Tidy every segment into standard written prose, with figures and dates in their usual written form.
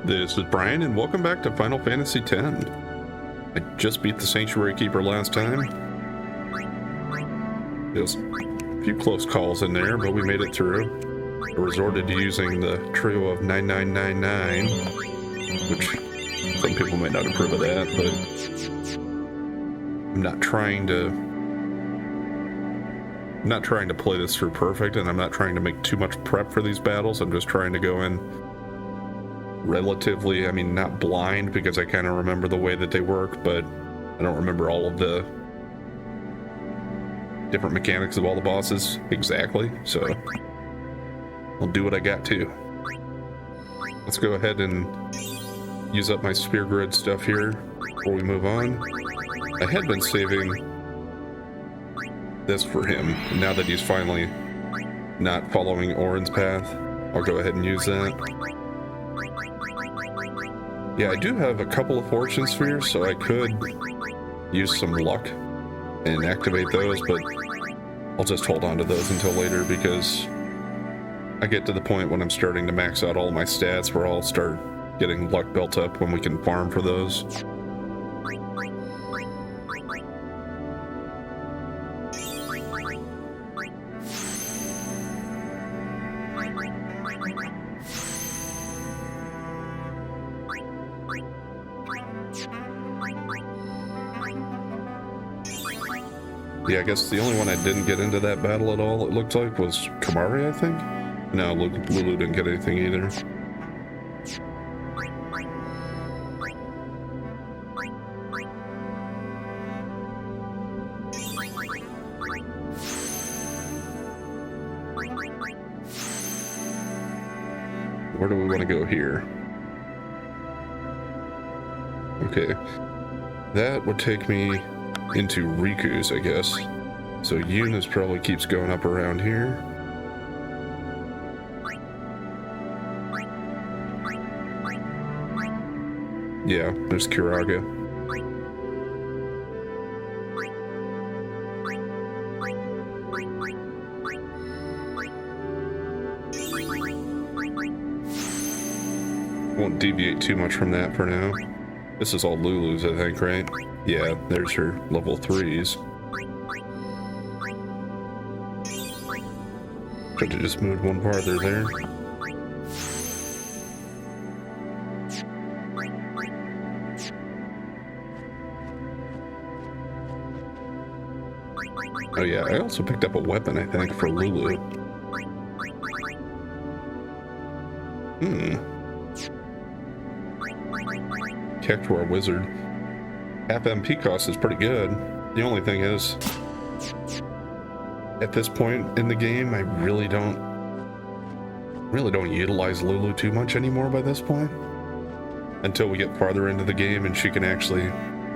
This is Brian, and welcome back to Final Fantasy X. I just beat the Sanctuary Keeper last time. There's a few close calls in there, but we made it through. I resorted to using the trio of 9999, which some people might not approve of that, but I'm not trying to play this through perfect, and I'm not trying to make too much prep for these battles. I'm just trying to go in relatively, not blind, because I kind of remember the way that they work, but I don't remember all of the different mechanics of all the bosses exactly, so I'll do what I got to. Let's go ahead and use up my Spear Grid stuff here before we move on. I had been saving this for him, and now that he's finally not following Auron's path, I'll go ahead and use that. Yeah, I do have a couple of Fortune Spheres, so I could use some luck and activate those, but I'll just hold on to those until later, because I get to the point when I'm starting to max out all my stats where I'll start getting luck built up when we can farm for those. Yeah, I guess the only one I didn't get into that battle at all, it looked like, was Kamari, I think? No, Lulu didn't get anything either. Where do we want to go here? Okay. That would take me into Riku's, I guess. So Eunice probably keeps going up around here. Yeah, there's Kiraga. Won't deviate too much from that for now. This is all Lulu's, I think, right? Yeah, there's her level 3s. Should have just moved one farther there. Oh yeah, I also picked up a weapon, I think, for Lulu. Cactuar Wizard. Half MP cost is pretty good. The only thing is, at this point in the game, I really don't utilize Lulu too much anymore by this point. Until we get farther into the game and she can actually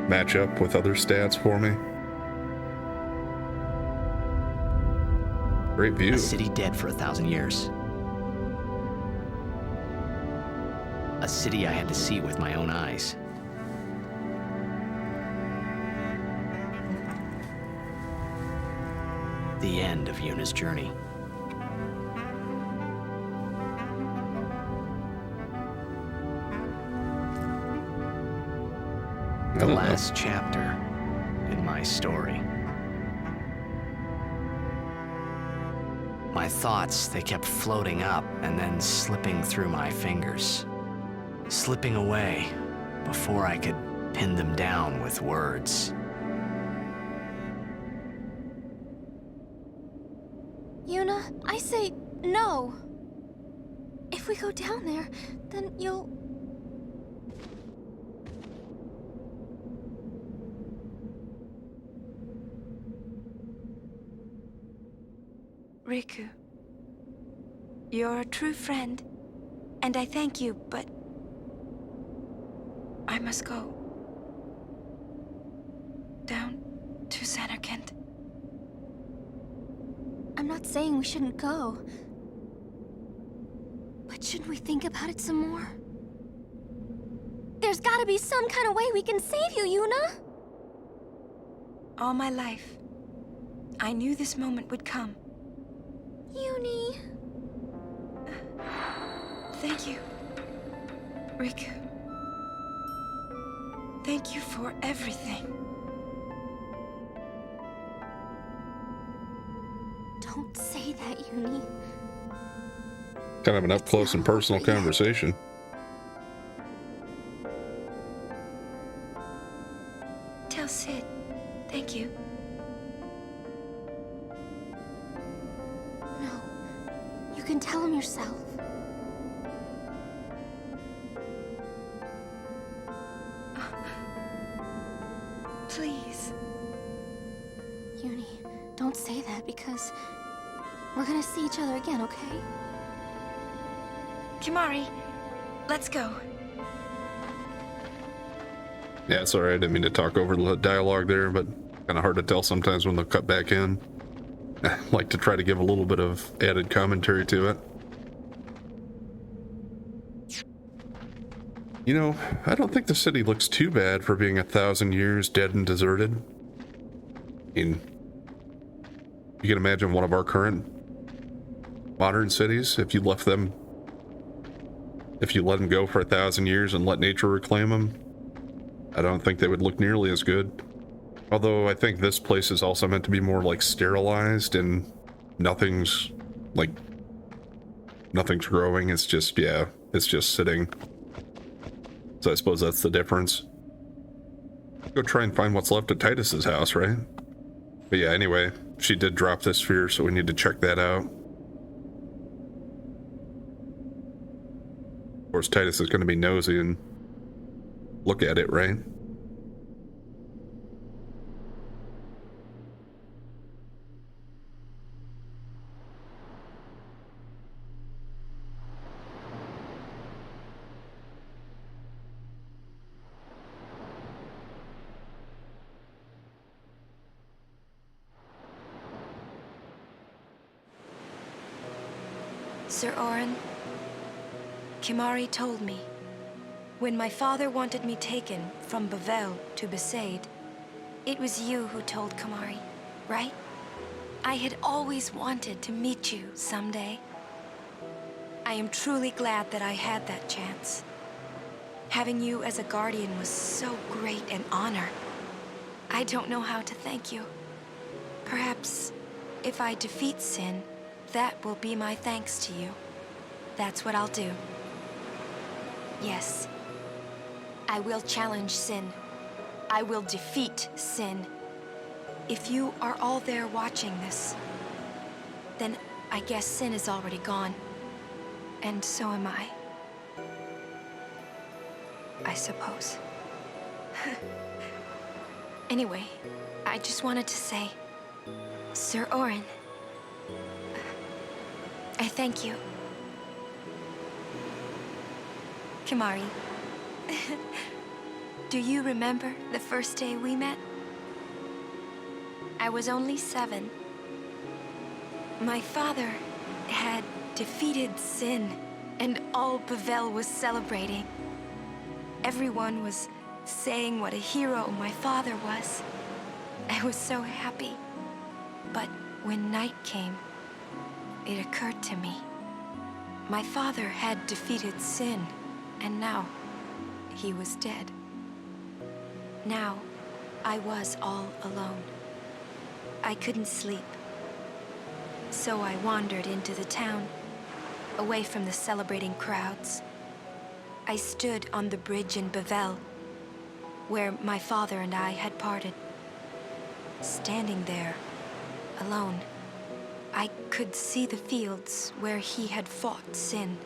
match up with other stats for me. Great view. A city dead for 1,000 years. A city I had to see with my own eyes. The end of Yuna's journey. The last chapter in my story. My thoughts, they kept floating up and then slipping through my fingers. Slipping away before I could pin them down with words. Yuna, I say no. If we go down there, then you'll... Riku, you're a true friend, and I thank you, but I must go. Down to Zanarkand. I'm not saying we shouldn't go. But shouldn't we think about it some more? There's gotta be some kind of way we can save you, Yuna! All my life, I knew this moment would come. Uni. Thank you. Riku, thank you for everything. Don't say that, Uni. Kind of an up close and personal conversation. Tell Sid, thank you. No. You can tell him yourself. Please. Uni, don't say that because we're gonna see each other again, okay? Kimahri, let's go. Yeah, sorry, I didn't mean to talk over the dialogue there, but kind of hard to tell sometimes when they'll cut back in. I like to try to give a little bit of added commentary to it. You know, I don't think the city looks too bad for being 1,000 years dead and deserted. I mean, you can imagine one of our current modern cities, if you let them go for 1,000 years and let nature reclaim them, I don't think they would look nearly as good. Although I think this place is also meant to be more like sterilized and nothing's growing. It's just, yeah, it's just sitting. So I suppose that's the difference. Go try and find what's left at Titus's house, right? But yeah, anyway, she did drop this sphere, so we need to check that out. Of course, Titus is going to be nosy and look at it, right? Sir Auron, Kimahri told me, when my father wanted me taken from Bevelle to Besaid, it was you who told Kimahri, right? I had always wanted to meet you someday. I am truly glad that I had that chance. Having you as a guardian was so great an honor. I don't know how to thank you. Perhaps if I defeat Sin, that will be my thanks to you. That's what I'll do. Yes. I will challenge Sin. I will defeat Sin. If you are all there watching this, then I guess Sin is already gone. And so am I. I suppose. Anyway, I just wanted to say, Sir Auron, I thank you. Kimahri, do you remember the first day we met? I was only 7. My father had defeated Sin, and all Bevelle was celebrating. Everyone was saying what a hero my father was. I was so happy. But when night came, it occurred to me. My father had defeated Sin, and now he was dead. Now I was all alone. I couldn't sleep. So I wandered into the town, away from the celebrating crowds. I stood on the bridge in Bevelle, where my father and I had parted. Standing there, alone, I could see the fields where he had fought Sin.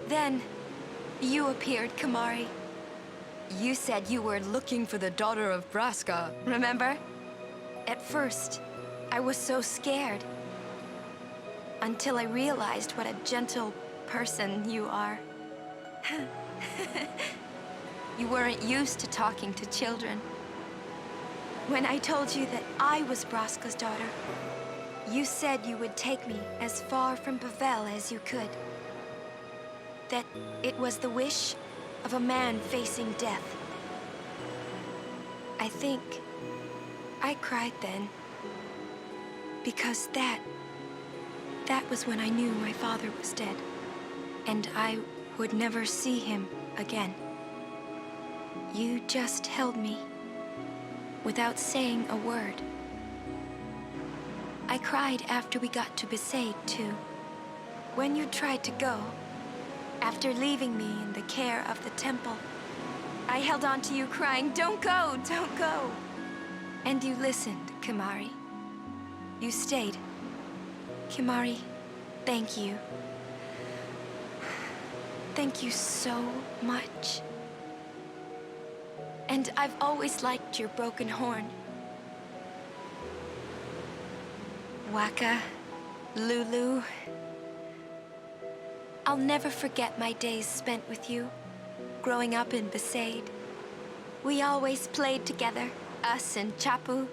Then, you appeared, Kimahri. You said you were looking for the daughter of Braska, remember? At first, I was so scared. Until I realized what a gentle person you are. You weren't used to talking to children. When I told you that I was Braska's daughter, you said you would take me as far from Bevelle as you could. That it was the wish of a man facing death. I think I cried then, because that was when I knew my father was dead, and I would never see him again. You just held me without saying a word. I cried after we got to Besaid, too. When you tried to go, after leaving me in the care of the temple, I held on to you crying, "Don't go, don't go." And you listened, Kimahri. You stayed. Kimahri, thank you. Thank you so much. And I've always liked your broken horn. Wakka, Lulu. I'll never forget my days spent with you, growing up in Besaid. We always played together, us and Chapu.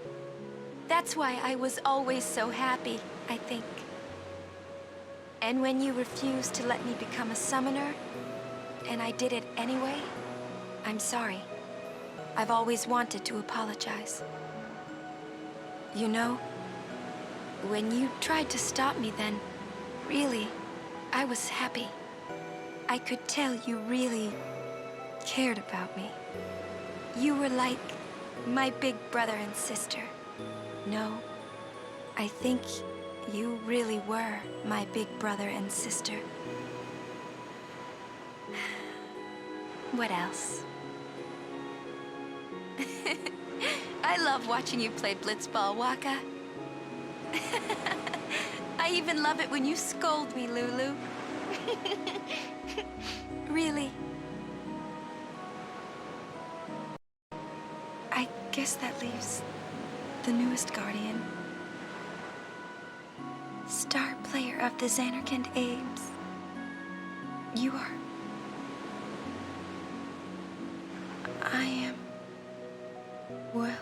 That's why I was always so happy, I think. And when you refused to let me become a summoner, and I did it anyway, I'm sorry. I've always wanted to apologize. You know, when you tried to stop me then, really, I was happy. I could tell you really cared about me. You were like my big brother and sister. No, I think you really were my big brother and sister. What else? I love watching you play blitzball, Wakka. I even love it when you scold me, Lulu. Really. I guess that leaves the newest Guardian. Star player of the Zanarkand Ames. You are. I am. Well,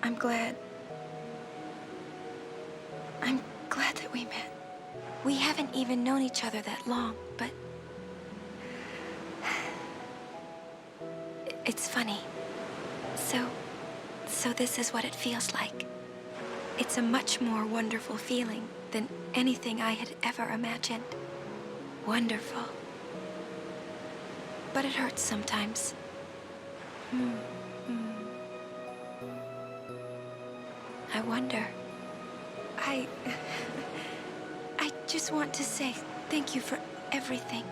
I'm glad. I'm glad that we met. We haven't even known each other that long, but it's funny. So this is what it feels like. It's a much more wonderful feeling than anything I had ever imagined. Wonderful. But it hurts sometimes. I wonder. I just want to say thank you for everything.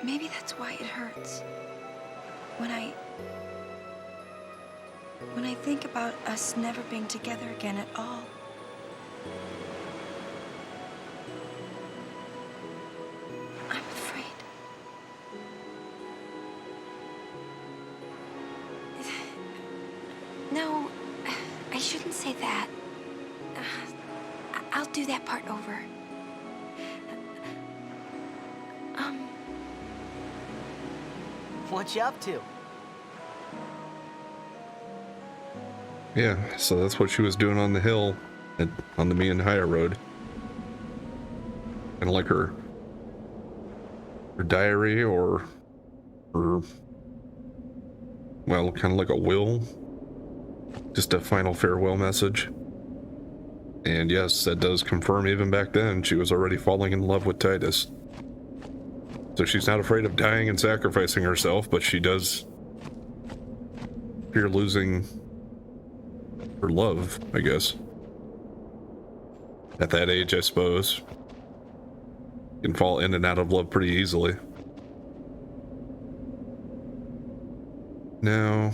Maybe that's why it hurts. When I think about us never being together again at all. I'm afraid. No, I shouldn't say that. I'll do that part over. What you up to? Yeah, so that's what she was doing on the hill on the Mian-Haya Road. Kind of like her diary or well, kind of like a will. Just a final farewell message. And yes, that does confirm even back then she was already falling in love with Tidus. So she's not afraid of dying and sacrificing herself, but she does fear losing her love, I guess. At that age, I suppose. You can fall in and out of love pretty easily. Now,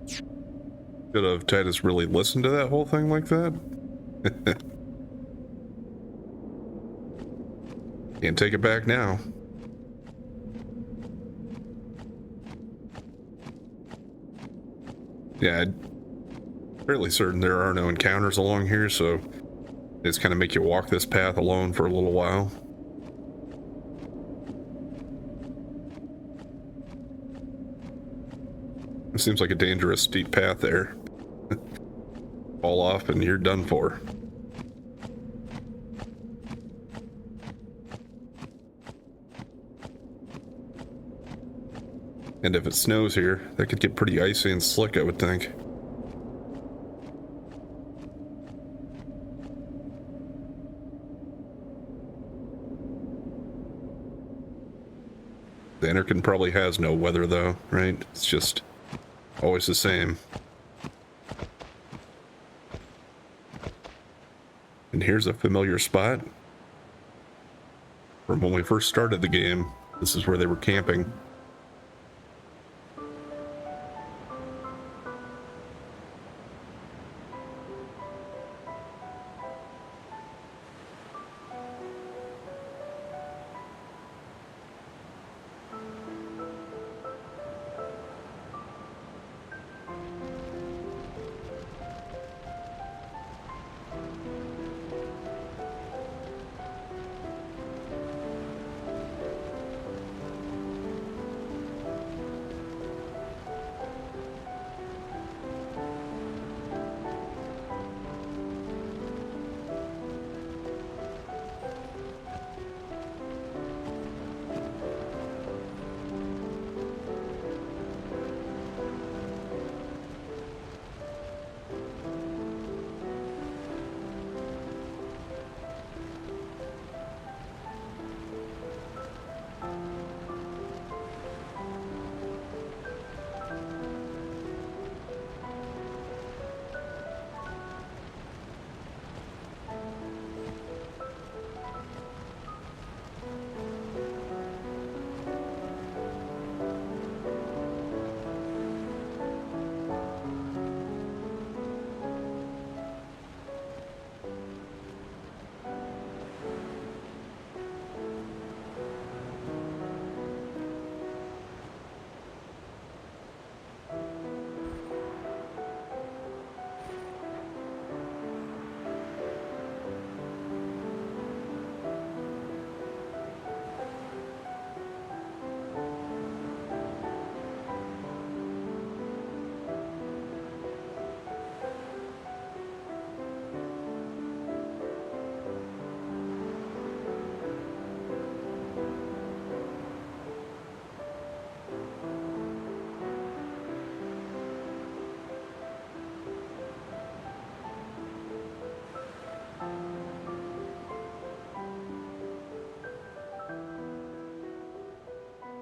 should have Tidus really listened to that whole thing like that? Can't take it back now. Yeah, I'm fairly certain there are no encounters along here, so they just kind of make you walk this path alone for a little while. It seems like a dangerous steep path there. Fall off and you're done for. And if it snows here, that could get pretty icy and slick, I would think. The Anakin probably has no weather though, right? It's just always the same. And here's a familiar spot from when we first started the game. This is where they were camping.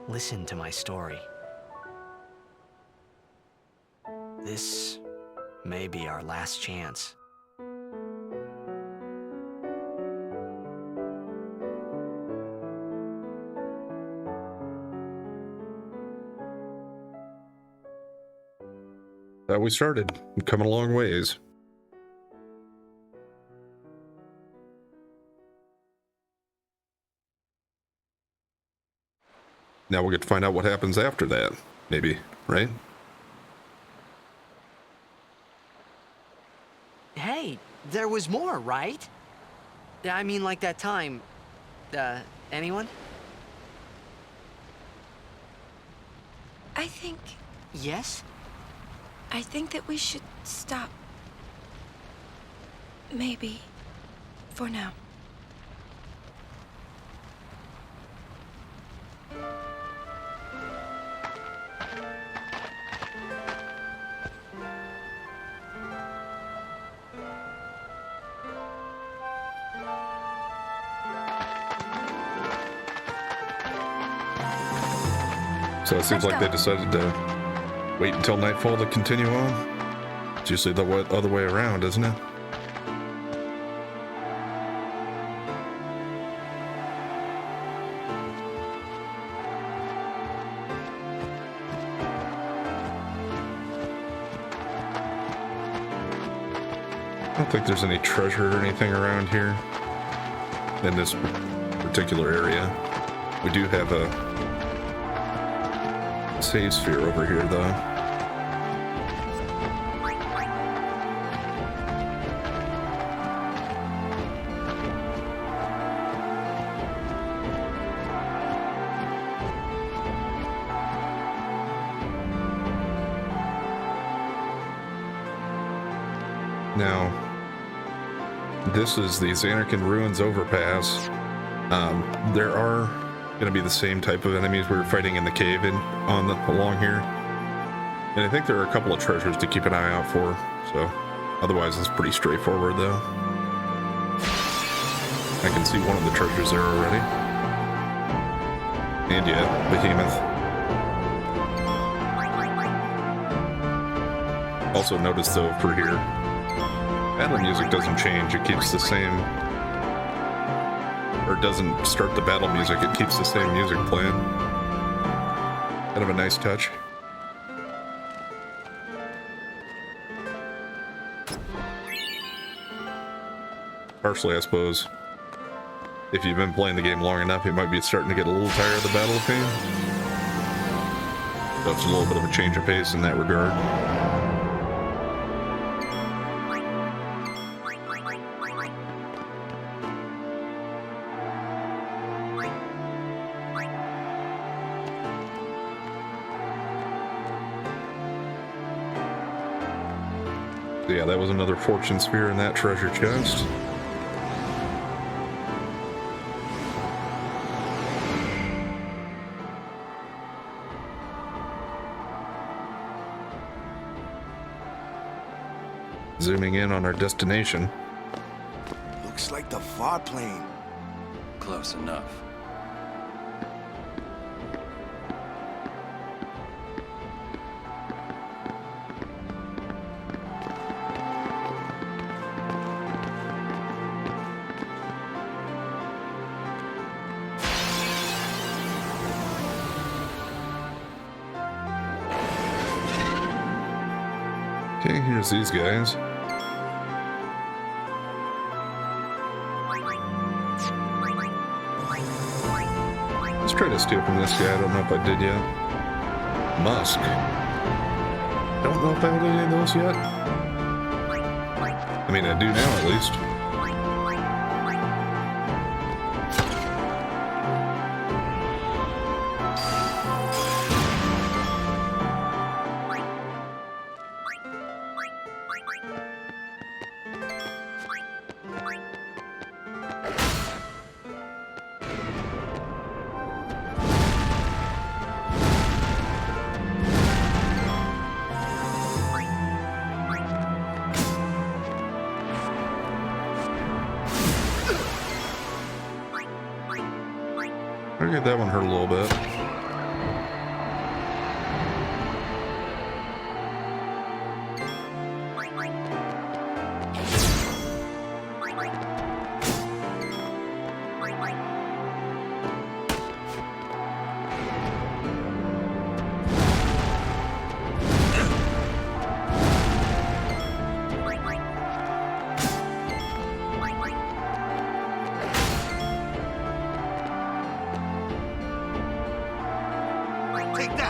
Listen to my story. This may be our last chance. That we started. We've come a long ways. Now we'll get to find out what happens after that, maybe, right? Hey, there was more, right? I mean, like that time. Anyone? I think Yes? that we should stop. Maybe. For now. So it seems Let's like they go. decided to wait until nightfall to continue on. It's usually the other way around, isn't it? I don't think there's any treasure or anything around here in this particular area. We do have a save sphere over here, though. Now, this is the Zanarkand Ruins Overpass. There are going to be the same type of enemies we were fighting in the cave along here. And I think there are a couple of treasures to keep an eye out for. So, otherwise it's pretty straightforward, though. I can see one of the treasures there already. And yeah, Behemoth. Also notice though for here, battle music doesn't change, it keeps the same, or doesn't start the battle music, it keeps the same music playing. Kind of a nice touch. Partially, I suppose, if you've been playing the game long enough, you might be starting to get a little tired of the battle theme. So it's a little bit of a change of pace in that regard. Yeah, that was another fortune sphere in that treasure chest. Zooming in on our destination. Looks like the far plane. Close enough. Okay, here's these guys. Let's try to steal from this guy. I don't know if I did yet. Musk. Don't know if I have any of those yet. I mean, I do now at least. Okay, that one hurt a little bit.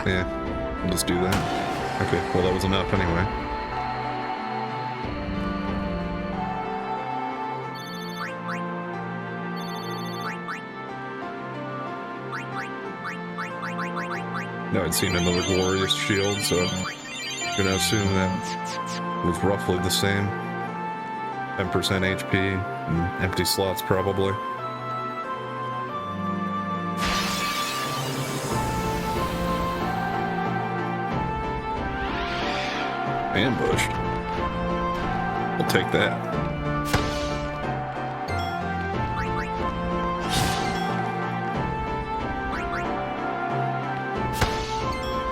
Yeah, we'll just do that. Okay, well that was enough anyway. Now I'd seen another glorious shield, so I'm gonna assume that was roughly the same. 10% HP and empty slots probably. Ambushed. We'll take that.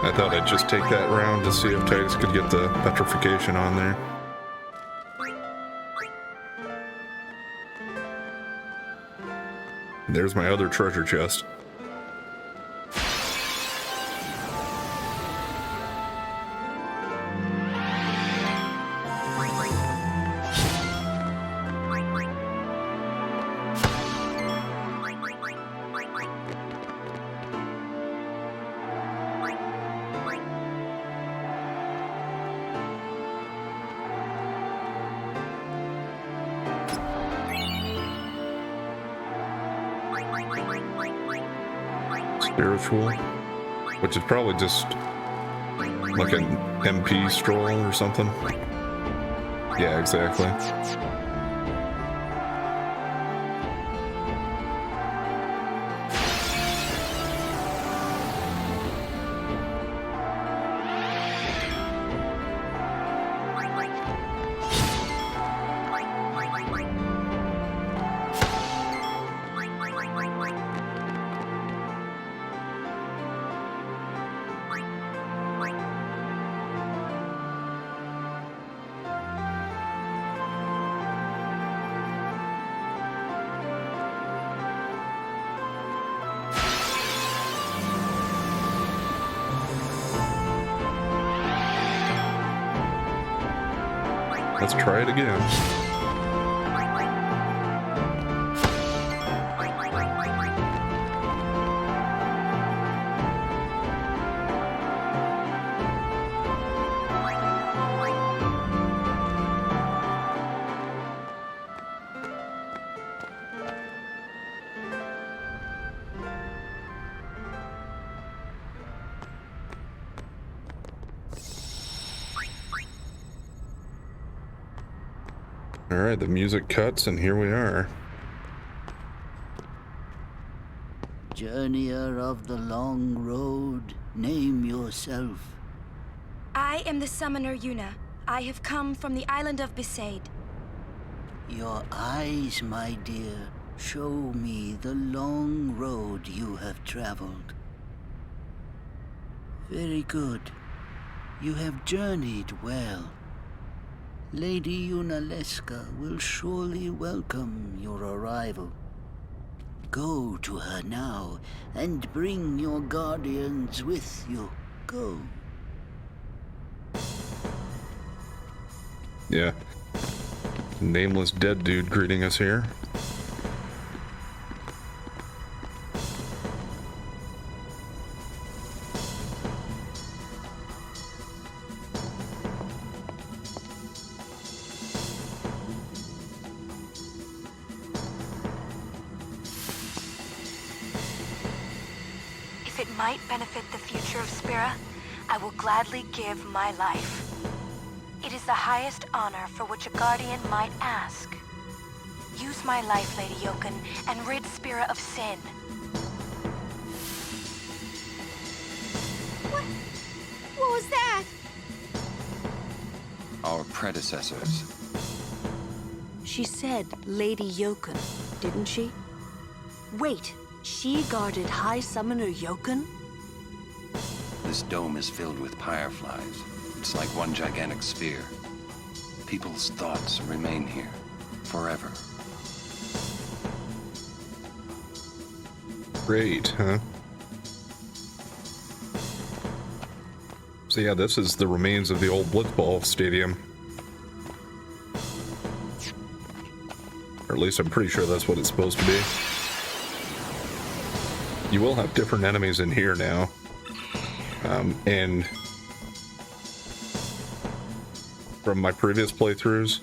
I thought I'd just take that round to see if Titus could get the petrification on there. There's my other treasure chest. Spiritual, which is probably just like an MP stroll or something. Yeah, exactly. Let's try it again. Alright, the music cuts and here we are. Journeyer of the long road, name yourself. I am the summoner Yuna. I have come from the island of Besaid. Your eyes, my dear, show me the long road you have traveled. Very good. You have journeyed well. Lady Yunalesca will surely welcome your arrival. Go to her now and bring your guardians with you. Go. Yeah. Nameless dead dude greeting us here. If it might benefit the future of Spira, I will gladly give my life. It is the highest honor for which a guardian might ask. Use my life, Lady Yoken, and rid Spira of sin. What was that? Our predecessors. She said Lady Yoken, didn't she? Wait, she guarded High Summoner Yoken? This dome is filled with fireflies. It's like one gigantic sphere. People's thoughts remain here forever. Great, huh? So yeah, this is the remains of the old Blitzball Stadium. Or at least I'm pretty sure that's what it's supposed to be. You will have different enemies in here now. And from my previous playthroughs,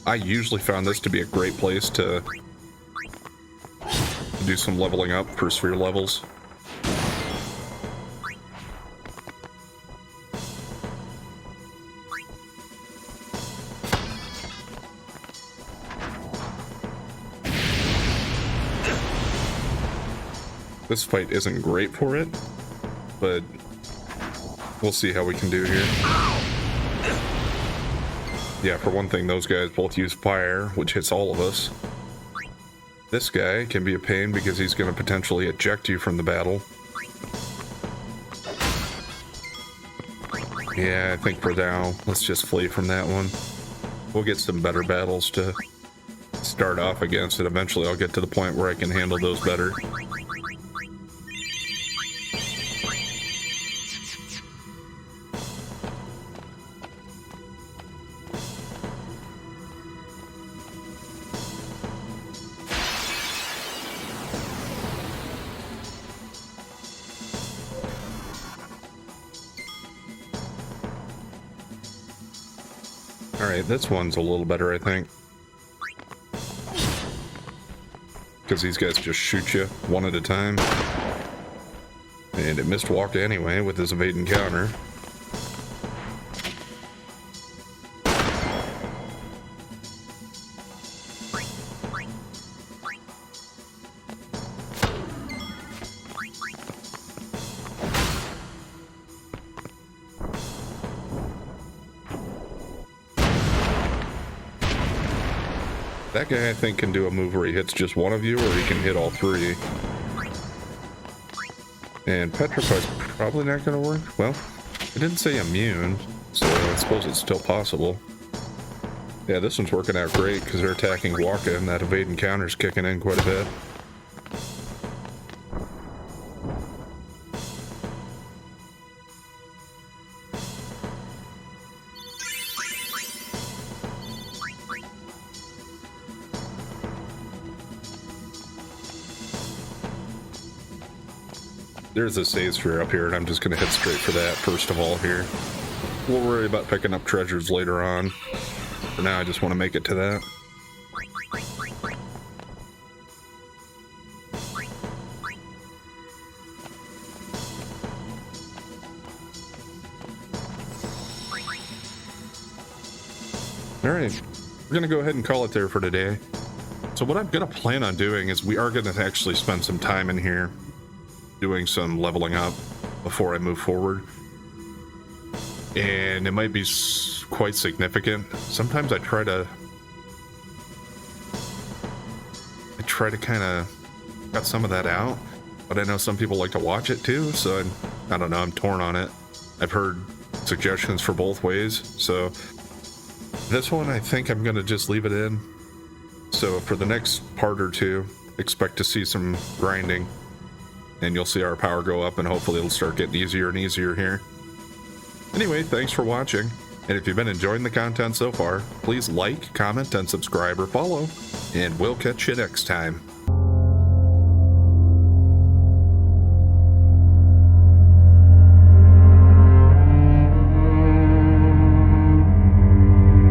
I usually found this to be a great place to do some leveling up for sphere levels. This fight isn't great for it, but we'll see how we can do here. Yeah, for one thing, those guys both use fire, which hits all of us. This guy can be a pain because he's going to potentially eject you from the battle. Yeah, I think for now, let's just flee from that one. We'll get some better battles to start off against, and eventually I'll get to the point where I can handle those better. Alright, this one's a little better, I think. Because these guys just shoot you one at a time. And it missed Walker anyway with his evade and counter. That guy, I think, can do a move where he hits just one of you, or he can hit all three. And Petrify's probably not going to work. Well, it didn't say immune, so I suppose it's still possible. Yeah, this one's working out great because they're attacking Waka, and that evade and counter's kicking in quite a bit. There's a save sphere up here, and I'm just gonna head straight for that first of all here. We'll worry about picking up treasures later on. For now, I just want to make it to that. Alright, we're gonna go ahead and call it there for today. So what I'm gonna plan on doing is we are gonna actually spend some time in here doing some leveling up before I move forward. And it might be quite significant. Sometimes I try to kind of cut some of that out, but I know some people like to watch it too, so I don't know, I'm torn on it. I've heard suggestions for both ways, so this one I think I'm gonna just leave it in. So for the next part or two, expect to see some grinding, and you'll see our power go up, and hopefully it'll start getting easier and easier here. Anyway, thanks for watching, and if you've been enjoying the content so far, please like, comment, and subscribe or follow, and we'll catch you next time.